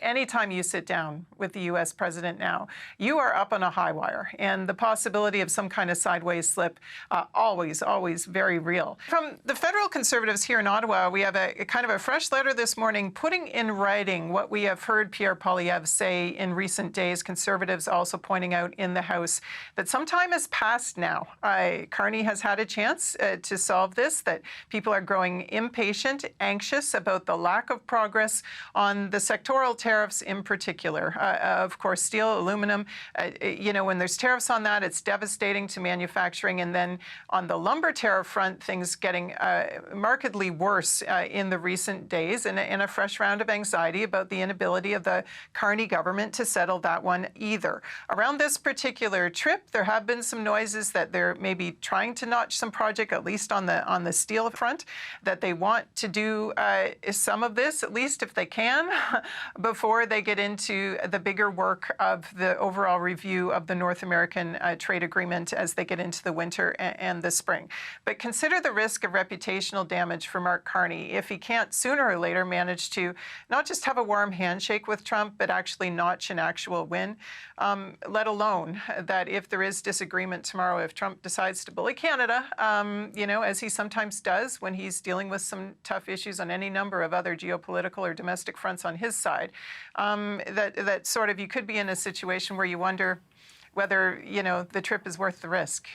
Anytime you sit down with the U.S. president now, you are up on a high wire, and the possibility of some kind of sideways slip always very real. From the federal Conservatives here in Ottawa, we have a kind of a fresh letter this morning putting in writing what we have heard Pierre Poilievre say in recent days. Conservatives also pointing out in the House that some time has passed now. Carney has had a chance to solve this, that people are growing impatient, anxious about the lack of progress on the sectoral tariffs in particular. Of course, steel, aluminum, when there's tariffs on that, it's devastating to manufacturing. And then on the lumber tariff front, things getting markedly worse in the recent days, and a fresh round of anxiety about the inability of the Carney government to settle that one either. Around this particular trip, there have been some noises that they're maybe trying to notch some project, at least on the steel front, that they want to do some of this, at least if they can, before they get into the bigger work of the overall review of the North American trade agreement as they get into the winter and the spring. But consider the risk of reputational damage for Mark Carney if he can't sooner or later manage to not just have a warm handshake with Trump, but actually notch an actual win, let alone that if there is disagreement tomorrow, if Trump decides to bully Canada, as he sometimes does when he's dealing with some tough issues on any number of other geopolitical or domestic fronts on his side, that sort of you could be in a situation where you wonder whether, the trip is worth the risk.